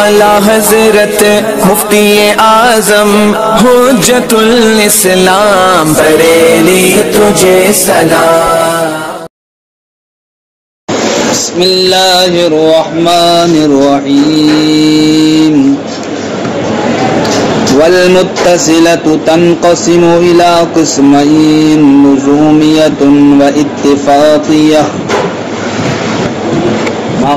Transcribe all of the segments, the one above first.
اعلیٰ حضرت مفتی اعظم حجت الاسلام بریلی تجھے سلام۔ بسم اللہ الرحمن الرحیم۔ والمتصلة تنقسم إلى قسمين لزومیۃ و اتفاقیہ۔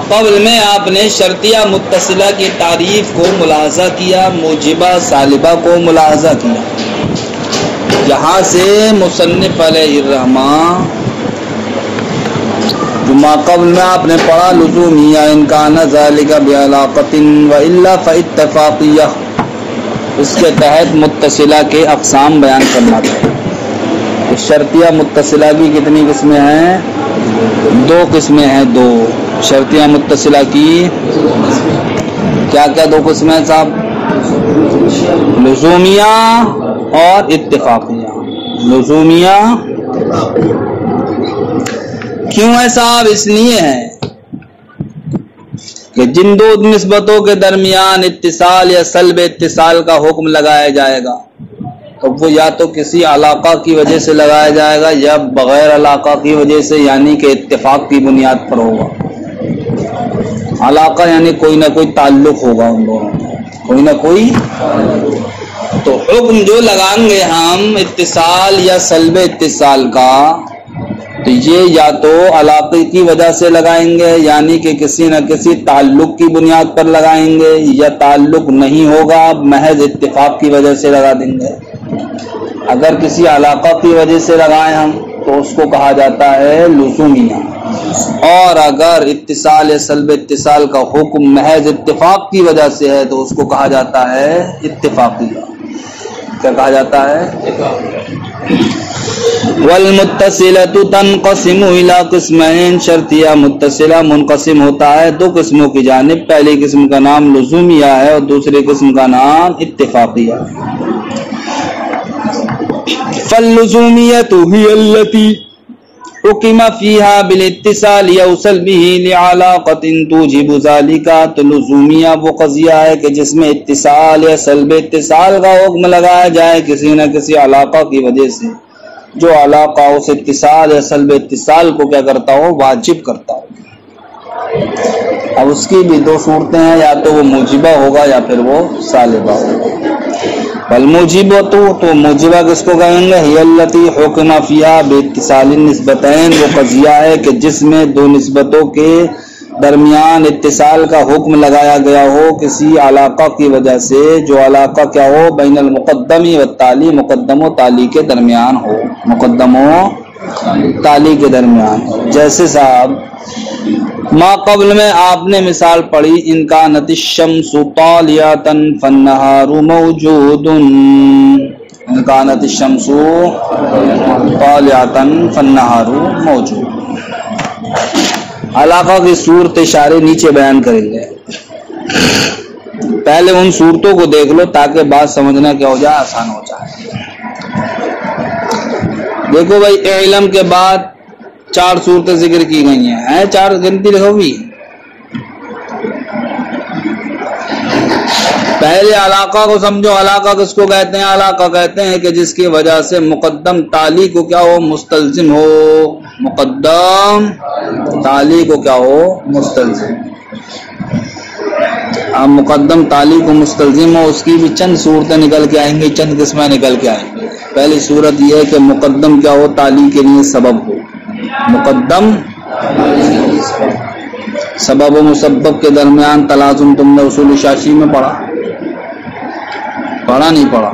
قبل میں آپ نے شرطیہ متصلہ کی تعریف کو ملاحظہ کیا، موجبہ سالبہ کو ملاحظہ کیا۔ یہاں سے مصنف علیہ الرحمٰن ما قبل میں آپ نے پڑھا لزومیہ ان کان ذالک بعلاقۃ والا فاتفاقیہ، اس کے تحت متصلہ کے اقسام بیان کرنا تھا۔ شرطیہ متصلہ کی کتنی قسمیں ہیں؟ دو قسمیں ہیں، دو شرطیہ متصلہ کی کیا کیا دو قسمیں ہیں صاحب؟ لزومیہ اور اتفاقیہ۔ لزومیہ کیوں ہے صاحب؟ اس لیے ہے کہ جن دو نسبتوں کے درمیان اتصال یا سلب اتصال کا حکم لگایا جائے گا تو وہ یا تو کسی علاقہ کی وجہ سے لگایا جائے گا یا بغیر علاقہ کی وجہ سے، یعنی کہ اتفاق کی بنیاد پر ہوگا۔ علاقہ یعنی کوئی نہ کوئی تعلق ہوگا ان دونوں میں، کوئی نہ کوئی۔ تو حکم جو لگائیں گے ہم اتصال یا سلب اتصال کا، تو یہ یا تو علاقے کی وجہ سے لگائیں گے یعنی کہ کسی نہ کسی تعلق کی بنیاد پر لگائیں گے، یا تعلق نہیں ہوگا محض اتفاق کی وجہ سے لگا دیں گے۔ اگر کسی علاقہ کی وجہ سے لگائیں ہم تو اس کو کہا جاتا ہے لزومیہ، اور اگر اتصال یا سلب اتصال کا حکم محض اتفاق کی وجہ سے ہے تو اس کو کہا جاتا ہے اتفاقیہ۔ کیا کہا جاتا ہے؟ والمتصلۃ تنقسم الی قسمین، شرطیہ متصلہ منقسم ہوتا ہے دو قسموں کی جانب، پہلی قسم کا نام لزومیہ ہے اور دوسری قسم کا نام اتفاقیہ ہے۔ فاللزومیۃ ہی التی حکم فیہا بالاتصال یوصل به لعلاقۃ توجب ذلک، تو لزومیہ وہ قضیہ ہے کہ جس میں اتصال یا سلب اتصال کا حکم لگایا جائے کسی نہ کسی علاقہ کی وجہ سے، جو علاقہ اس اتصال یا سلب اتصال کو کیا کرتا ہو؟ واجب کرتا ہو۔ اب اس کی بھی دو صورتیں ہیں، یا تو وہ موجبہ ہوگا یا پھر وہ سالبہ ہوگا۔ والموجبۃ، تو موجبہ کس کو کہیں گے؟ ہی التی حکم فیہا باتصال النسبتین، وہ قضیہ ہے کہ جس میں دو نسبتوں کے درمیان اتصال کا حکم لگایا گیا ہو کسی علاقہ کی وجہ سے، جو علاقہ کیا ہو؟ بین المقدم والتالی، مقدم و تالی کے درمیان ہو، مقدم و تالی کے درمیان ہو۔ جیسے صاحب ما قبل میں آپ نے مثال پڑھی ان کانت الشمس طالیۃ فالنہار موجود، ان کانت الشمس طالیۃ فالنہار موجود۔ علاقہ کی صورت اشارے نیچے بیان کریں گے، پہلے ان صورتوں کو دیکھ لو تاکہ بات سمجھنا کیا ہو جائے؟ آسان ہو جائے۔ دیکھو بھائی، علم کے بعد 4 صورتیں ذکر کی گئی ہیں، 4 گنتی لکھو بھی۔ پہلے علاقہ کو سمجھو، علاقہ کس کو کہتے ہیں؟ علاقہ کہتے ہیں کہ جس کی وجہ سے مقدم تالی کو کیا ہو؟ مستلزم ہو، مقدم تالی کو کیا ہو؟ مستلزم۔ اب مقدم تالی کو مستلزم ہو، اس کی بھی چند صورتیں نکل کے آئیں گی، چند قسمیں نکل کے آئیں گی۔ پہلی صورت یہ ہے کہ مقدم کیا ہو؟ تالی کے لیے سبب ہو، مقدم سبب و مسبب کے درمیان تلازم۔ تم نے اصول شاشی میں پڑھا نہیں پڑھا؟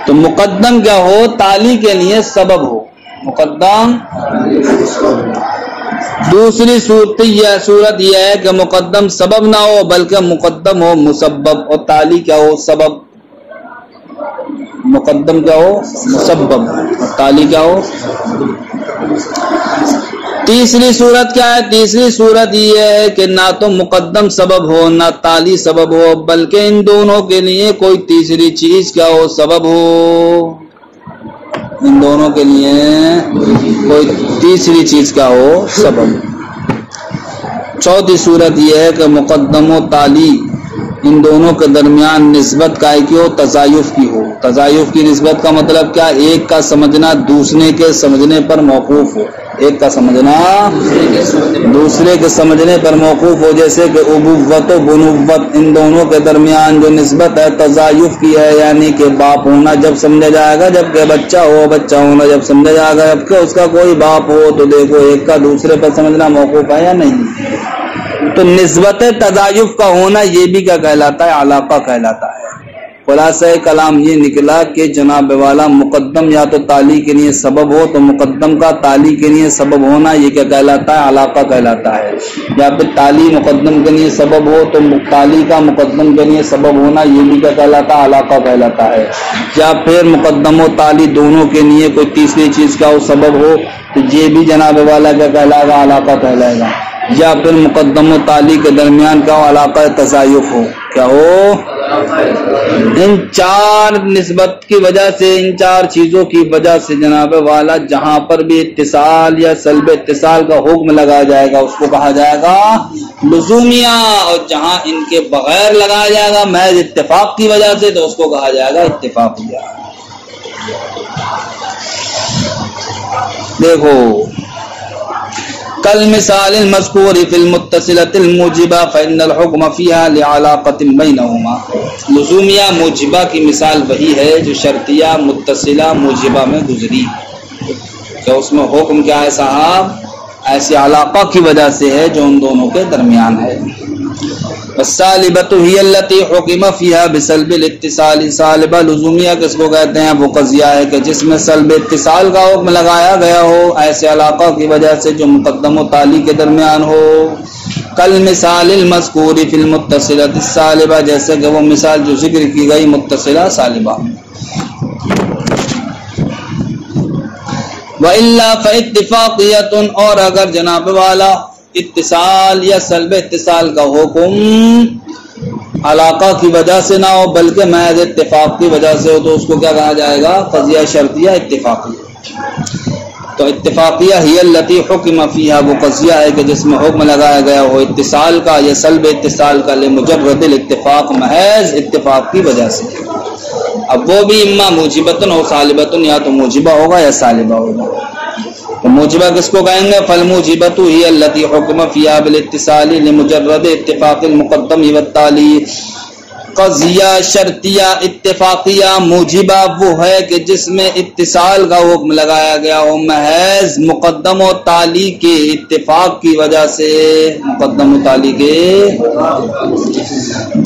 تو مقدم کیا ہو؟ تالی کے لیے سبب ہو، مقدم۔ دوسری صورت یہ ہے کہ مقدم سبب نہ ہو بلکہ مقدم ہو مسبب، اور تالی کیا ہو؟ سبب۔ مقدم کیا ہو؟ مسبب، اور تالی کیا ہو؟ تیسری صورت کیا ہے؟ تیسری صورت یہ ہے کہ نہ تو مقدم سبب ہو نہ تالی سبب ہو، بلکہ ان دونوں کے لیے کوئی تیسری چیز کیا ہو؟ سبب ہو۔ ان دونوں کے لیے کوئی تیسری چیز کیا ہو؟ سبب۔ چوتھی صورت یہ ہے کہ مقدم و تالی ان دونوں کے درمیان نسبت کا کی ہو، تضایف کی ہو۔ تضایف کی نسبت کا مطلب کیا؟ ایک کا سمجھنا دوسرے کے سمجھنے پر موقوف ہو، ایک کا سمجھنا دوسرے کے سمجھنے پر موقوف ہو، جیسے کہ ابوت و بنوت ان دونوں کے درمیان جو نسبت ہے تضایف کی ہے، یعنی کہ باپ ہونا جب سمجھا جائے گا جب کہ بچہ ہو، بچہ ہونا جب سمجھا جائے گا جب کہ اس کا کوئی باپ ہو، تو دیکھو ایک کا دوسرے پر سمجھنا موقوف ہے یا نہیں۔ تو نسبت تضایف کا ہونا یہ بھی کیا کہلاتا ہے؟ علاقہ کہلاتا ہے۔ خلاصہ کلام یہ نکلا کہ جناب والا مقدم یا تو تالی کے لیے سبب ہو تو مقدم کا تالی کے لیے سبب ہونا یہ کیا کہلاتا ہے؟ علاقہ کہلاتا ہے۔ یا پھر تالی مقدم کے لیے سبب ہو تو تالی کا مقدم کے لیے سبب ہونا یہ بھی کیا کہلاتا ہے؟ علاقہ کہلاتا ہے۔ یا پھر مقدم و تالی دونوں کے لیے کوئی تیسری چیز کا وہ سبب ہو تو یہ بھی جناب والا کیا کہلائے گا؟ علاقہ کہلائے گا۔ یا پھر مقدم و تالی کے درمیان کا علاقہ تضایف ہو، کیا ہو؟ ان چار نسبت کی وجہ سے، ان چار چیزوں کی وجہ سے جناب والا جہاں پر بھی اتصال یا سلب اتصال کا حکم لگایا جائے گا اس کو کہا جائے گا لزومیہ، اور جہاں ان کے بغیر لگایا جائے گا محض اتفاق کی وجہ سے تو اس کو کہا جائے گا اتفاقیہ۔ دیکھو کل مثال المذکور فی المتصلۃ الموجبہ فإن الحکم فیہا لعلاقۃ بینہما۔ لزومیہ موجبہ کی مثال وہی ہے جو شرطیہ متصلہ موجبہ میں گزری، کہ اس میں حکم کیا ہے صاحب؟ ایسی علاقہ کی وجہ سے ہے جو ان دونوں کے درمیان ہے۔ والسالبۃ ہی التی حکم فیہا بسلب الاتصال۔ سالبہ لزومیہ کس کو کہتے ہیں؟ وہ قضیہ ہے کہ جس میں سلب اتصال کا حکم لگایا گیا ہو ایسے علاقہ کی وجہ سے جو مقدم و تالی کے درمیان ہو۔ کل مثال المذکور فی المتصلۃ السالبہ، جیسے کہ وہ مثال جو ذکر کی گئی متصلہ سالبہ۔ وَإِلَّا فَإِتِّفَاقِيَةٌ، اور اگر جناب والا اتصال یا سلب اتصال کا حکم علاقہ کی وجہ سے نہ ہو بلکہ محض اتفاق کی وجہ سے ہو تو اس کو کیا کہا جائے گا؟ قضیہ شرطیہ اتفاقیہ۔ تو اتفاقیہ ہی التی حکم فیہا، وہ قضیہ ہے کہ جس میں حکم لگایا گیا ہو اتصال کا یا سلب اتصال کا لمجرد الاتفاق، محض اتفاق کی وجہ سے۔ اب وہ بھی اما موجبتن اور سالبتن، یا تو موجبہ ہوگا یا سالبہ ہوگا۔ تو موجبہ کس کو کہیں گے؟ فالموجبۃ ہی التی حکم فیہا بالاتصال لمجرد اتفاق المقدم والتالی۔ قضیہ شرطیہ اتفاقیہ موجبہ وہ ہے کہ جس میں اتصال کا حکم لگایا گیا ہو محض مقدم و تالی کے اتفاق کی وجہ سے، مقدم و تالی کے،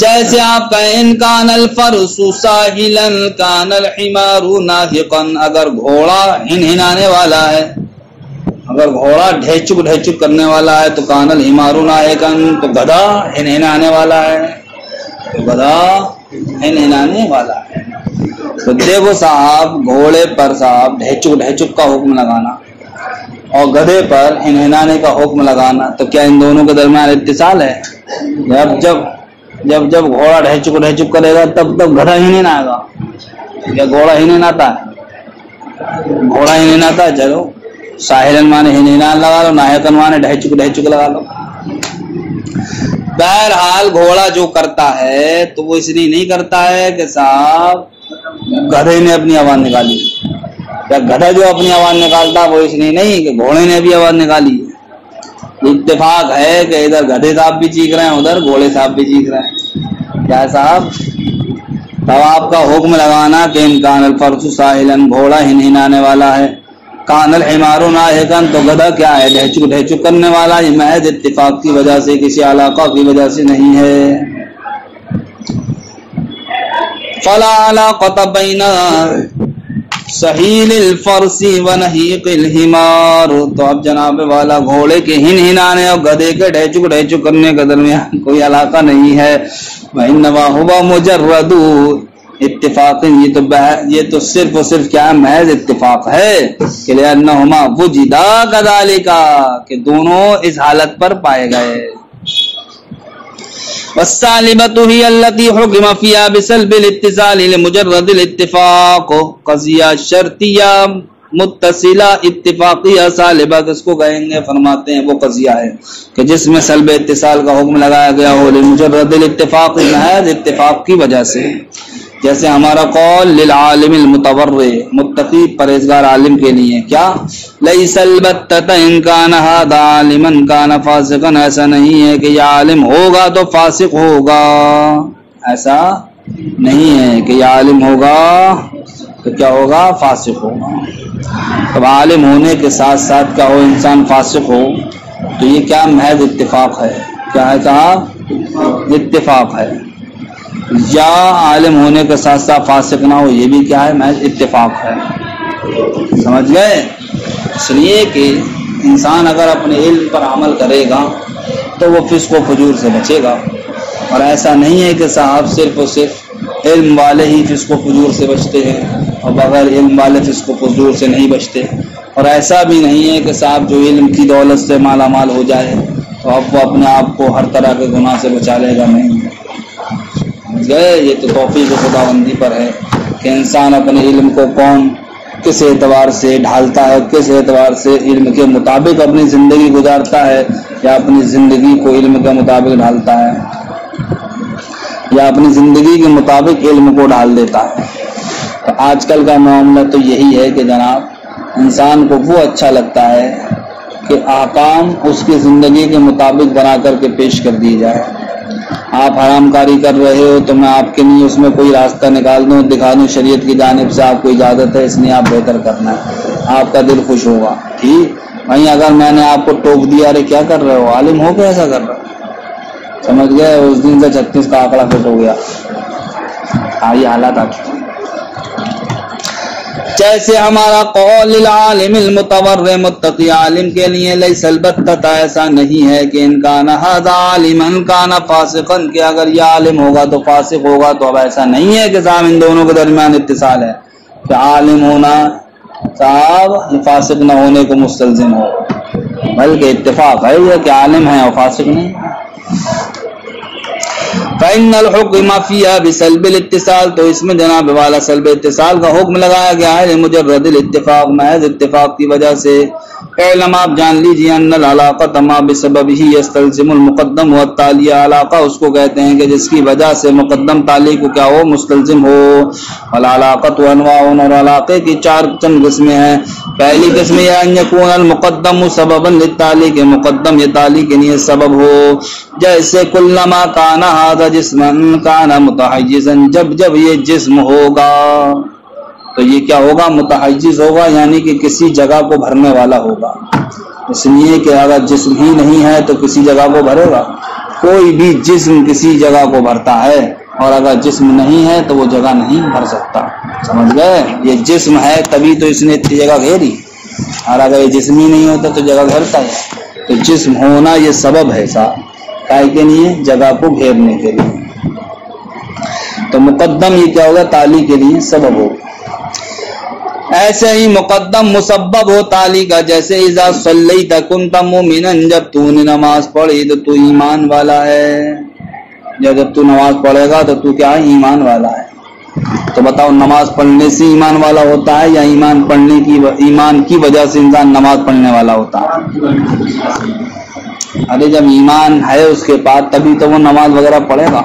جیسے آپ کہیں ان کان الفرس ساہلا کان الحمار ناہقا، اگر گھوڑا ہنہنانے والا ہے، اگر گھوڑا ڈھیچک کرنے والا ہے تو کان الحمار ناہقا، تو گدھا ہنہنانے والا ہے، تو گدھا ہنہنانے والا ہے۔ تو دیکھو صاحب گھوڑے پر صاحب ڈھیچک کا حکم لگانا اور گدھے پر ہنہنانے کا حکم لگانا، تو کیا ان دونوں کے درمیان اتصال ہے؟ جب گھوڑا ڈھیچک کرے گا تب گدھا ہنہنائے گا۔ کیا گھوڑا ہنہناتا ہے؟ گھوڑا ہنہناتا ہے؟ چلو ساحلن مانے ہنہنان لگا لو، ناہقن مانے ڈھیچک لگا لو۔ بہرحال گھوڑا جو کرتا ہے تو وہ اس لیے نہیں کرتا ہے کہ صاحب گدھے نے اپنی آواز نکالی، یا گدھا جو اپنی آواز نکالتا وہ اس لیے نہیں کہ گھوڑے نے بھی آواز نکالی۔ اتفاق ہے کہ ادھر گدھے صاحب بھی چیخ رہے ہیں، ادھر گھوڑے صاحب بھی چیخ رہے ہیں۔ کیا صاحب؟ تب آپ کا حکم لگانا کہ امکان الفرس ساحلن، گھوڑا ہنہنانے والا ہے، کان الحمار ناہقا، تو گدھا کیا ہے؟ ڈھیچک کرنے والا۔ یہ محض اتفاق کی وجہ سے، کسی علاقہ کی وجہ سے نہیں ہے۔ فلا علاقۃ بین سہیل الفرس ونہیق الحمار، تو اب جناب والا گھوڑے کے ہنہنانے اور گدھے کے ڈھیچک کرنے کے درمیان کوئی علاقہ نہیں ہے۔ وانما هو مجرد اتفاق، یہ تو صرف اور صرف کیا ہے؟ محض اتفاق ہے کہ لأنہما وجدا کذالک، کہ دونوں اس حالت پر پائے گئے۔ والسالبۃ ہی التی حکم فیہا بسلب الاتصال لمجرد الاتفاق، قضیہ شرطیہ متصلہ اتفاقیہ سالبہ کس کو کہیں گے؟ فرماتے ہیں وہ قضیہ ہے کہ جس میں سلب اتصال کا حکم لگایا گیا ہو لمجرد الاتفاق، محض اتفاق کی وجہ سے، جیسے ہمارا قول للعالم المتورع، متقی پرہیزگار عالم کے لیے کیا لیس البتۃ ان کان ھذا عالما کان فاسقا، ایسا نہیں ہے کہ یہ عالم ہوگا تو فاسق ہوگا، ایسا نہیں ہے کہ یہ عالم ہوگا تو کیا ہوگا؟ فاسق ہوگا۔ اب عالم ہونے کے ساتھ ساتھ کیا ہو انسان فاسق ہو تو یہ کیا محض اتفاق ہے، کیا ہے کہا؟ اتفاق ہے۔ یا عالم ہونے کے ساتھ ساتھ فاسق نہ ہو یہ بھی کیا ہے؟ محض اتفاق ہے۔ سمجھ گئے؟ اس لیے کہ انسان اگر اپنے علم پر عمل کرے گا تو وہ فسق و فجور سے بچے گا، اور ایسا نہیں ہے کہ صاحب صرف اور صرف علم والے ہی فسق و فجور سے بچتے ہیں اور بغیر علم والے فسق و فجور سے نہیں بچتے، اور ایسا بھی نہیں ہے کہ صاحب جو علم کی دولت سے مالا مال ہو جائے تو اب وہ اپنے آپ کو ہر طرح کے گناہ سے بچا لے گا، نہیں۔ گئے یہ تو توفیق خداوندی پر ہے کہ انسان اپنے علم کو کون کس اعتبار سے ڈھالتا ہے، کس اعتبار سے علم کے مطابق اپنی زندگی گزارتا ہے، یا اپنی زندگی کو علم کے مطابق ڈھالتا ہے، یا اپنی زندگی کے مطابق علم کو ڈھال دیتا ہے۔ تو آج کل کا معاملہ تو یہی ہے کہ جناب انسان کو وہ اچھا لگتا ہے کہ احکام اس کی زندگی کے مطابق بنا کر کے پیش کر دی جائے۔ آپ حرام کاری کر رہے ہو تو میں آپ کے لیے اس میں کوئی راستہ نکال دوں، دکھا دوں، شریعت کی جانب سے آپ کو اجازت ہے، اس لیے آپ بہتر کرنا ہے، آپ کا دل خوش ہوگا، ٹھیک۔ وہیں اگر میں نے آپ کو ٹوک دیا ارے کیا کر رہے ہو، عالم ہو کے ایسا کر رہے ہو، سمجھ گئے؟ اس دن سے 36 کا آنکڑا فٹ ہو گیا۔ یہ حالات آ چکے۔ جیسے ہمارا قول للعالم المتورع، متقی عالم کے لیے لیس البتۃ، ایسا نہیں ہے کہ ان کان ھذا عالما کان فاسقا، کہ اگر یہ عالم ہوگا تو فاسق ہوگا، تو اب ایسا نہیں ہے کہ صاحب ان دونوں کے درمیان اتصال ہے کہ عالم ہونا صاحب فاسق نہ ہونے کو مستلزم ہو، بلکہ اتفاق ہے یہ کہ عالم ہے اور فاسق نہیں۔ فإن الحكم فيها بسلب الاتصال، تو اس میں جناب والا سلب اتصال کا حکم لگایا گیا ہے لمجرد الاتفاق، محض اتفاق کی وجہ سے۔ اعلم، آپ جان لیجیے، ان العلاقۃ ما بسببہ یستلزم المقدم والتالی، علاقہ اس کو کہتے ہیں کہ جس کی وجہ سے مقدم تالی کو کیا ہو؟ مستلزم ہو۔ والعلاقۃ انواع، اور علاقے کی چند قسمیں ہیں۔ پہلی قسم یہ ان یکون المقدم سببا للتالی، کہ مقدم یہ تالی کے لیے سبب ہو، جیسے کلما کان ھذا جسما کان متحیزا، جب یہ جسم ہوگا تو یہ کیا ہوگا؟ متحیز ہوگا، یعنی کہ کسی جگہ کو بھرنے والا ہوگا۔ اس لیے کہ اگر جسم ہی نہیں ہے تو کسی جگہ کو بھرے گا؟ کوئی بھی جسم کسی جگہ کو بھرتا ہے، اور اگر جسم نہیں ہے تو وہ جگہ نہیں بھر سکتا، سمجھ گئے؟ یہ جسم ہے تبھی تو اس نے اتنی جگہ گھیری، اور اگر یہ جسم ہی نہیں ہوتا تو جگہ گھرتا ہے۔ تو جسم ہونا یہ سبب ہے صاحب، کائے کے لیے؟ جگہ کو گھیرنے کے لیے۔ تو مقدم یہ کیا ہوگا؟ تالی کے لیے سبب ہو۔ ایسے ہی مقدم مسبب ہو تالی کا، جیسے اذا صلیت کنت مؤمنا، جب تو نے نماز پڑھی تو تو ایمان والا ہے، جب تو نماز پڑھے گا تو تو کیا ہے؟ ایمان والا ہے۔ تو بتاؤ نماز پڑھنے سے ایمان والا ہوتا ہے یا ایمان کی وجہ سے انسان نماز پڑھنے والا ہوتا ہے؟ ارے جب ایمان ہے اس کے بعد تبھی تو وہ نماز وغیرہ پڑھے گا،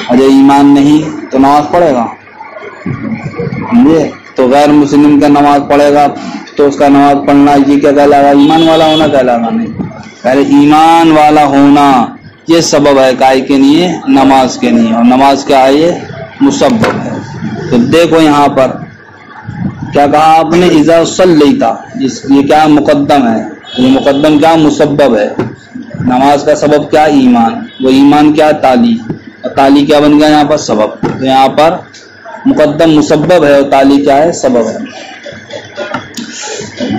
اور جب ایمان نہیں تو نماز پڑھے گا؟ تو غیر مسلم کا نماز پڑھے گا تو اس کا نماز پڑھنا یہ کیا کہلائے گا؟ ایمان والا ہونا کہلائے گا؟ نہیں، پہلے ایمان والا ہونا یہ سبب ہے کائے کے لیے؟ نماز کے لیے، اور نماز کیا ہے؟ یہ مسبب ہے۔ تو دیکھو یہاں پر کیا کہا آپ نے؟ اذا صلیتا، یہ کیا مقدم ہے، یہ مقدم کیا؟ مسبب ہے۔ نماز کا سبب کیا؟ ایمان، وہ ایمان کیا؟ تالی، اور تالی کیا بن گیا یہاں پر؟ سبب۔ تو یہاں پر مقدم مسبب ہے اور تالی کیا ہے؟ سبب ہے۔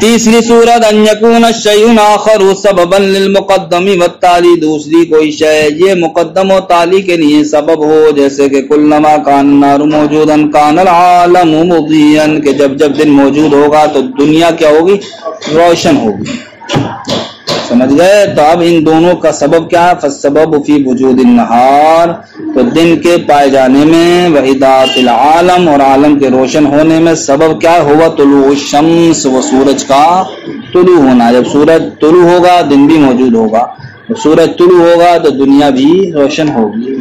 تیسری صورت ان یکون الشیء آخر سببا للمقدم والتالی، دوسری کوئی شے یہ مقدم و تالی کے لیے سبب ہو، جیسے کہ کلما کان النار موجودا کان العالم مضیئا، کہ جب دن موجود ہوگا تو دنیا کیا ہوگی؟ روشن ہوگی، سمجھ گئے؟ تو اب ان دونوں کا سبب کیا ہے؟ فالسبب فی وجود النہار، تو دن کے پائے جانے میں، وحدات العالم، اور عالم کے روشن ہونے میں سبب کیا ہوا؟ طلوع الشمس، وہ سورج کا طلوع ہونا۔ جب سورج طلوع ہوگا دن بھی موجود ہوگا، جب سورج طلوع ہوگا تو دنیا بھی روشن ہوگی۔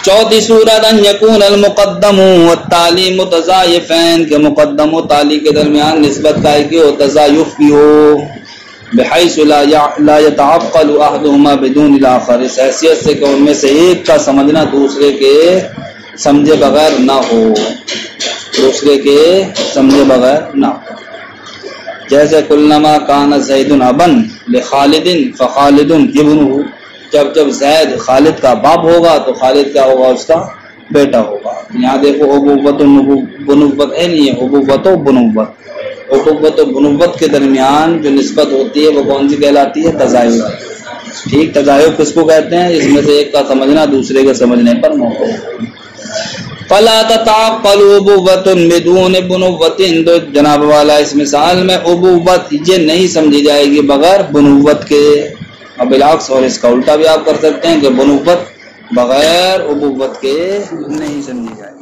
چوتھی صورت ان یکون المقدم والتالی متضایفین، کہ مقدم و تالی کے درمیان نسبت قائم ہو، تضایف بھی ہو، بحیث لا يتعقل احدهما بدون الاخر، اس حیثیت سے کہ ان میں سے ایک کا سمجھنا دوسرے کے سمجھے بغیر نہ ہو، دوسرے کے سمجھے بغیر نہ ہو۔ جیسے کلما کان زید ابا لخالد فخالد ابنہ، جب جب زید خالد کا باپ ہوگا تو خالد کیا ہوگا؟ اس کا بیٹا ہوگا۔ یہاں دیکھو ابوت بنوت ہے نہیں ہے، ابوت و بنوت، ابوت و بنوت کے درمیان جو نسبت ہوتی ہے وہ کون سی کہلاتی ہے؟ تضایف۔ ٹھیک، تضایف کس کو کہتے ہیں؟ اس میں سے ایک کا سمجھنا دوسرے کے سمجھنے پر موقع۔ فلا تتعقل ابوت بدون بنوت، تو جناب والا اس مثال میں ابوت یہ نہیں سمجھی جائے گی بغیر بنوت کے، اور بالعکس، اور اس کا الٹا بھی آپ کر سکتے ہیں کہ بنوت بغیر ابوت کے نہیں سمجھی جائے گی۔